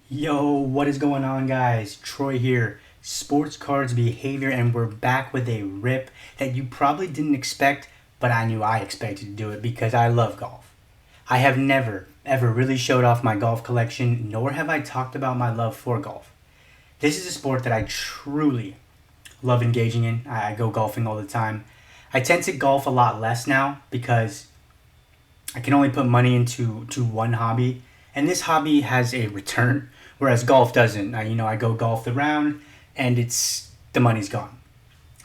Yo, what is going on, guys? Troy here, Sports Cards Behavior, and we're back with a rip that you probably didn't expect, but I knew I expected to do it because I love golf. I have never, ever really showed off my golf collection, nor have I talked about my love for golf. This is a sport that I truly love engaging in. I go golfing all the time. I tend to golf a lot less now because I can only put money into one hobby, and this hobby has a return, whereas golf doesn't. I go golf the round, and the money's gone.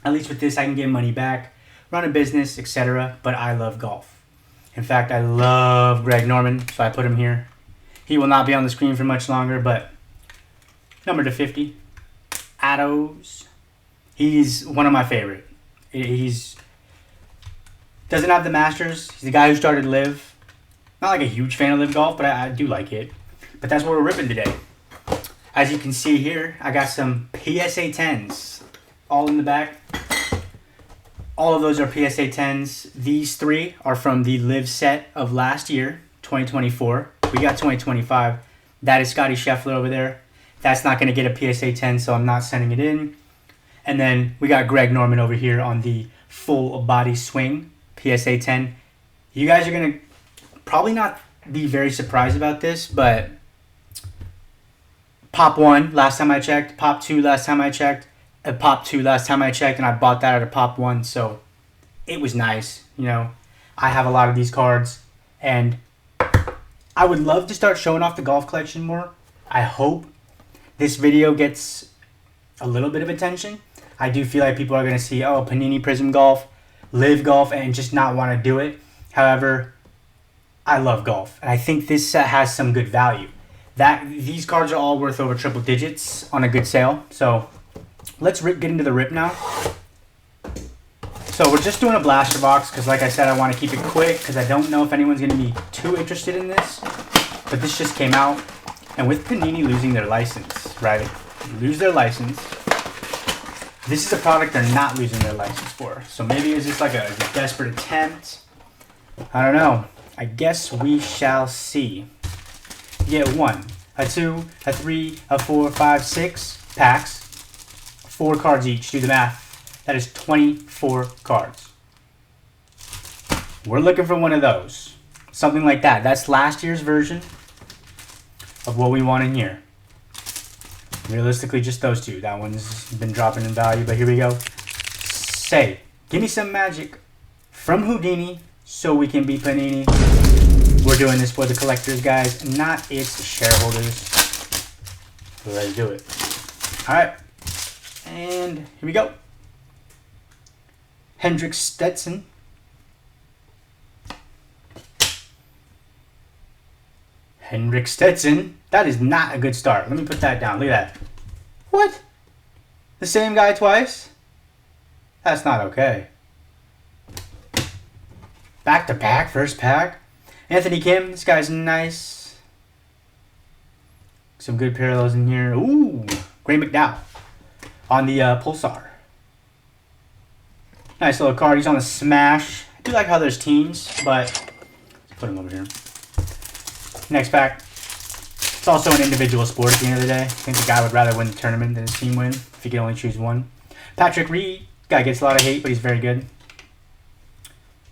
At least with this, I can get money back, run a business, etc. But I love golf. In fact, I love Greg Norman, so I put him here. He will not be on the screen for much longer, but number to 50, Addos. He's one of my favorite. He's doesn't have the Masters. He's the guy who started LIV. Not like a huge fan of LIV Golf, but I do like it. But that's what we're ripping today. As you can see here, I got some PSA 10s all in the back. All of those are PSA 10s. These three are from the LIV set of last year, 2024. We got 2025. That is Scotty Scheffler over there. That's not going to get a PSA 10, so I'm not sending it in. And then we got Greg Norman over here on the full body swing, PSA 10. You guys are going to probably not be very surprised about this, but Pop 1 last time I checked, Pop 2 last time I checked, Pop 2 last time I checked, and I bought that at a Pop 1, so it was nice. I have a lot of these cards, and I would love to start showing off the golf collection more. I hope this video gets a little bit of attention. I do feel like people are going to see, Panini Prizm Golf, LIV Golf, and just not want to do it. However, I love golf, and I think this set has some good value. These cards are all worth over triple digits on a good sale. So let's get into the rip now. So we're just doing a blaster box because, like I said, I want to keep it quick because I don't know if anyone's going to be too interested in this. But this just came out, and with Panini losing their license, right? Lose their license. This is a product they're not losing their license for. So maybe it's just like a desperate attempt. I don't know. I guess we shall see. You get 1, a 2, a 3, a 4, 5, 6 packs. 4 cards each. Do the math. That is 24 cards. We're looking for one of those. Something like that. That's last year's version of what we want in here. Realistically, just those two. That one's been dropping in value, but here we go. Say, give me some magic from Houdini so we can be Panini. We're doing this for the collectors, guys, not its shareholders. So let's do it. All right. And here we go. Hendrik Stetson. Hendrik Stetson. That is not a good start. Let me put that down. Look at that. What? The same guy twice? That's not okay. Back to back, first pack. Anthony Kim. This guy's nice. Some good parallels in here. Ooh. Gray McDowell on the Pulsar. Nice little card. He's on the Smash. I do like how there's teams, but let's put him over here. Next pack. It's also an individual sport at the end of the day. I think the guy would rather win the tournament than his team win if he could only choose one. Patrick Reed. Guy gets a lot of hate, but he's very good.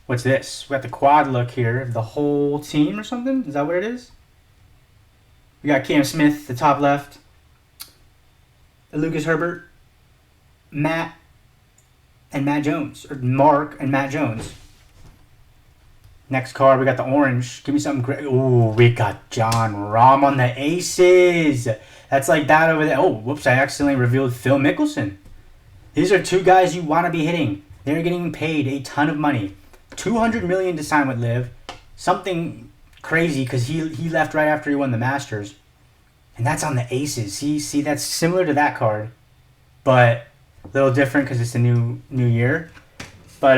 What's this? We got the quad look here of the whole team or something. Is that what it is? We got Cam Smith, the top left. Lucas Herbert. Matt and Matt Jones. Or Mark and Matt Jones. Next card, we got the orange. Give me something great. Ooh, we got John Rahm on the aces. That's like that over there. Oh, whoops, I accidentally revealed Phil Mickelson. These are two guys you want to be hitting. They're getting paid a ton of money. $200 million to sign with LIV. Something crazy because he left right after he won the Masters. And that's on the aces. See, that's similar to that card. But a little different because it's a new year. But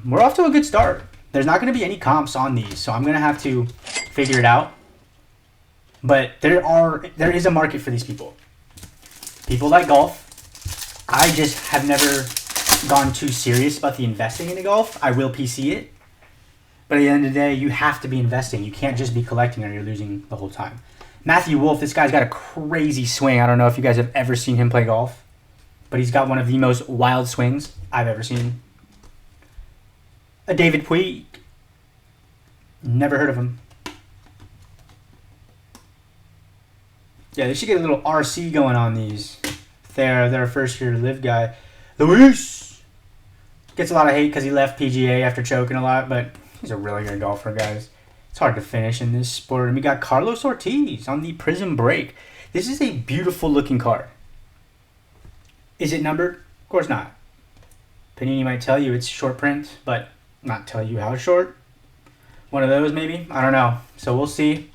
we're off to a good start. There's not going to be any comps on these, so I'm going to have to figure it out. But there is a market for these people. People like golf. I just have never gotten too serious about the investing into golf. I will PC it. But at the end of the day, you have to be investing. You can't just be collecting or you're losing the whole time. Matthew Wolff, this guy's got a crazy swing. I don't know if you guys have ever seen him play golf. But he's got one of the most wild swings I've ever seen. A David Puig. Never heard of him. Yeah, they should get a little RC going on these. They're a first-year live guy. Luis! Gets a lot of hate because he left PGA after choking a lot, but he's a really good golfer, guys. It's hard to finish in this sport. And we got Carlos Ortiz on the Prizm break. This is a beautiful-looking card. Is it numbered? Of course not. Panini might tell you it's short print, but not tell you how short. One of those, maybe? I don't know. So we'll see.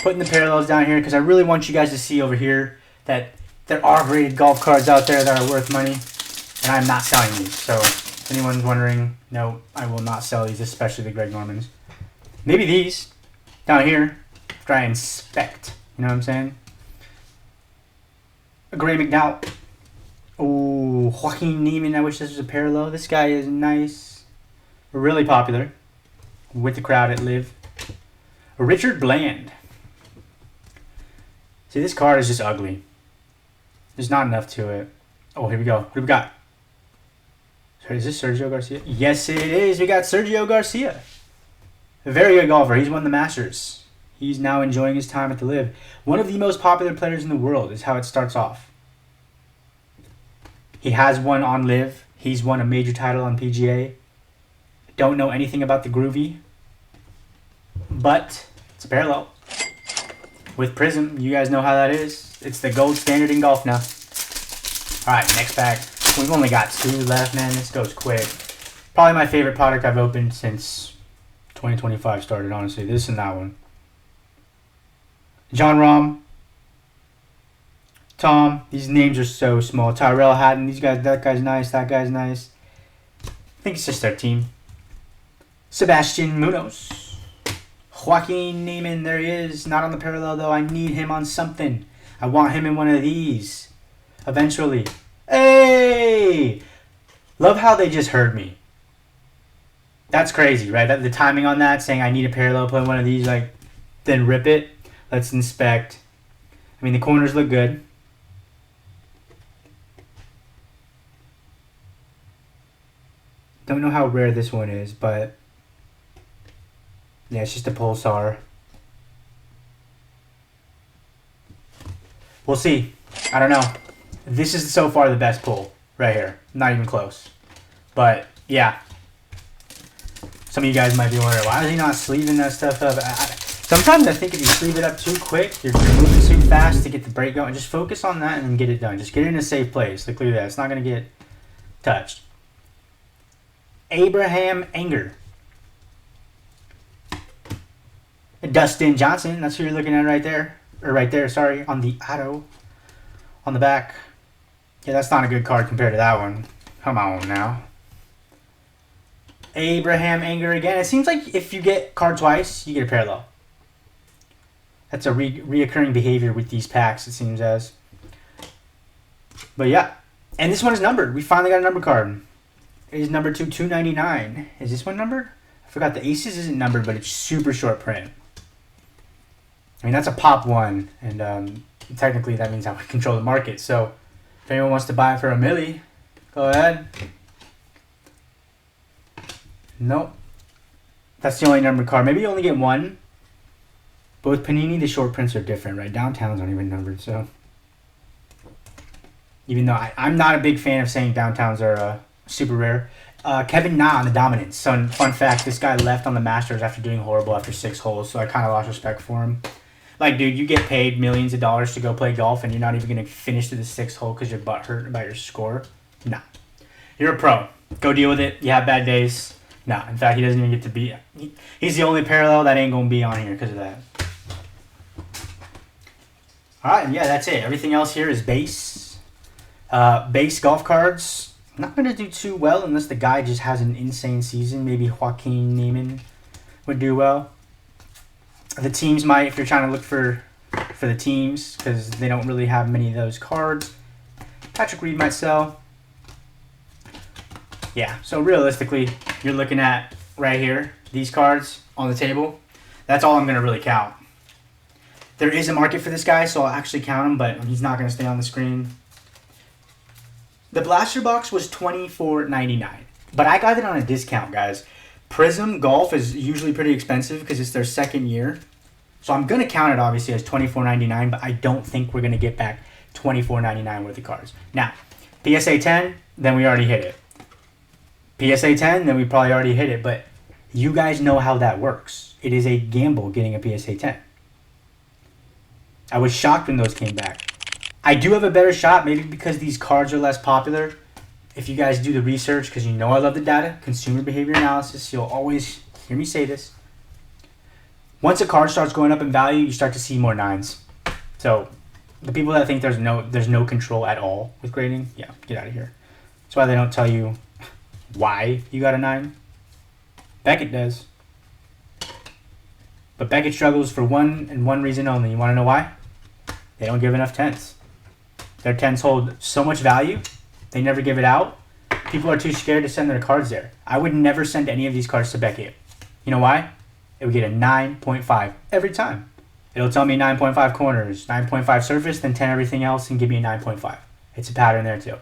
Putting the parallels down here because I really want you guys to see over here that there are graded golf cards out there that are worth money, and I'm not selling these. So if anyone's wondering, no, I will not sell these, especially the Greg Normans. Maybe these down here after I inspect. You know what I'm saying? A Gray McDowell. Oh, Joaquin Neiman. I wish this was a parallel. This guy is nice. Really popular with the crowd at Live. Richard Bland. See, this card is just ugly. There's not enough to it. Oh, here we go. What do we got? Sorry, is this Sergio Garcia? Yes, it is. We got Sergio Garcia. A very good golfer. He's won the Masters. He's now enjoying his time at the Live. One of the most popular players in the world is how it starts off. He has won on Live. He's won a major title on PGA. Don't know anything about the Groovy, but it's a parallel. With Prizm, you guys know how that is. It's the gold standard in golf now. Alright, next pack. We've only got 2 left, man. This goes quick. Probably my favorite product I've opened since 2025 started, honestly. This and that one. John Rahm. Tom. These names are so small. Tyrell Hatton. These guys, that guy's nice. That guy's nice. I think it's just their team. Sebastian Munoz. Joaquin Neiman, there he is. Not on the parallel, though. I need him on something. I want him in one of these. Eventually. Hey! Love how they just heard me. That's crazy, right? The timing on that, saying I need a parallel, put in one of these, like, then rip it. Let's inspect. I mean, the corners look good. Don't know how rare this one is, but yeah, it's just a Pulsar. We'll see. I don't know. This is so far the best pull right here. Not even close. But yeah. Some of you guys might be wondering, why is he not sleeving that stuff up? Sometimes I think if you sleeve it up too quick, you're moving too fast to get the break going. Just focus on that and then get it done. Just get it in a safe place. Like, look at that. It's not going to get touched. Abraham Anger. Dustin Johnson, that's who you're looking at right there. Or right there, sorry, on the auto. On the back. Yeah, that's not a good card compared to that one. Come on now. Abraham Anger again. It seems like if you get card twice, you get a parallel. That's a reoccurring behavior with these packs, it seems as. But yeah. And this one is numbered. We finally got a number card. It is numbered to 299. Is this one numbered? I forgot the Aces isn't numbered, but it's super short print. I mean, that's a pop one, and technically that means I would control the market. So if anyone wants to buy it for a milli, go ahead. Nope. That's the only numbered card. Maybe you only get one. But with Panini, the short prints are different, right? Downtowns aren't even numbered, so. Even though I'm not a big fan of saying downtowns are super rare. Kevin Na on the Dominance. So, fun fact, this guy left on the Masters after doing horrible after 6 holes, so I kind of lost respect for him. Like, dude, you get paid millions of dollars to go play golf, and you're not even going to finish to the 6th hole because your butt hurt about your score? Nah. You're a pro. Go deal with it. You have bad days. Nah. In fact, he doesn't even get to be... He's the only parallel that ain't going to be on here because of that. Alright, yeah, that's it. Everything else here is base. Base golf cards. I'm not going to do too well unless the guy just has an insane season. Maybe Joaquin Neiman would do well. The teams might, if you're trying to look for the teams, because they don't really have many of those cards. Patrick Reed might sell. Yeah, so realistically, you're looking at right here, these cards on the table. That's all I'm going to really count. There is a market for this guy, so I'll actually count him, but he's not going to stay on the screen. The blaster box was $24.99, but I got it on a discount, guys. Prizm Golf is usually pretty expensive because it's their second year. So I'm going to count it, obviously, as $24.99, but I don't think we're going to get back $24.99 worth of cards. Now, PSA 10, then we already hit it. PSA 10, then we probably already hit it, but you guys know how that works. It is a gamble getting a PSA 10. I was shocked when those came back. I do have a better shot, maybe because these cards are less popular. If you guys do the research, because you know I love the data, consumer behavior analysis, you'll always hear me say this. Once a card starts going up in value, you start to see more 9s. So the people that think there's no control at all with grading, yeah, get out of here. That's why they don't tell you why you got a 9. Beckett does. But Beckett struggles for one and one reason only. You want to know why? They don't give enough 10s. Their 10s hold so much value, they never give it out. People are too scared to send their cards there. I would never send any of these cards to Beckett. You know why? It would get a 9.5 every time. It'll tell me 9.5 corners, 9.5 surface, then 10 everything else, and give me a 9.5. It's a pattern there too.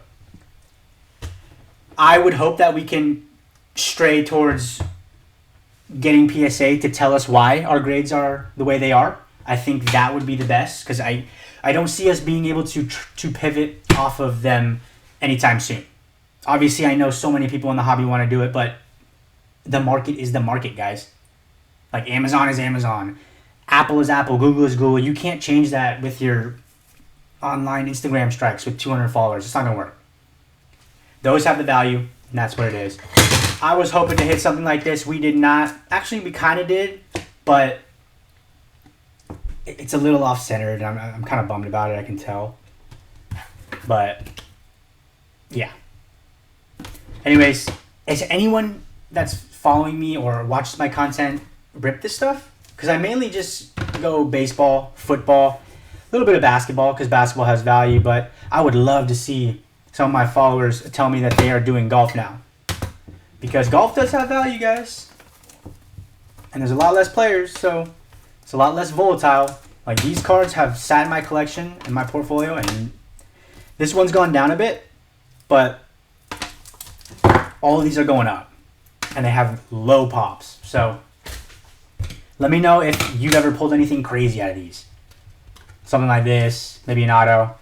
I would hope that we can stray towards getting PSA to tell us why our grades are the way they are. I think that would be the best, because I don't see us being able to pivot off of them anytime soon. Obviously, I know so many people in the hobby want to do it, but the market is the market, guys. Like, Amazon is Amazon. Apple is Apple. Google is Google. You can't change that with your online Instagram strikes with 200 followers. It's not going to work. Those have the value, and that's what it is. I was hoping to hit something like this. We did not. Actually, we kind of did, but it's a little off-centered. I'm kind of bummed about it, I can tell. But, yeah. Anyways, is anyone that's following me or watches my content rip this stuff? Because I mainly just go baseball, football, a little bit of basketball because basketball has value, but I would love to see some of my followers tell me that they are doing golf now. Because golf does have value, guys. And there's a lot less players, so it's a lot less volatile. Like, these cards have sat in my collection, in my portfolio, and this one's gone down a bit, but all of these are going up. And they have low pops. So let me know if you've ever pulled anything crazy out of these. Something like this, maybe an auto.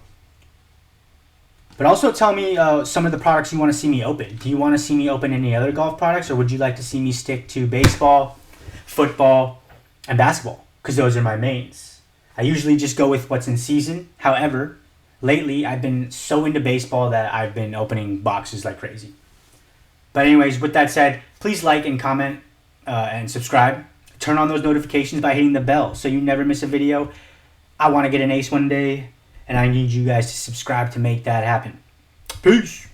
But also tell me some of the products you want to see me open. Do you want to see me open any other golf products, or would you like to see me stick to baseball, football, and basketball? Because those are my mains. I usually just go with what's in season. However, lately I've been so into baseball that I've been opening boxes like crazy. But anyways, with that said, please like and comment and subscribe. Turn on those notifications by hitting the bell so you never miss a video. I want to get an ace one day, and I need you guys to subscribe to make that happen. Peace.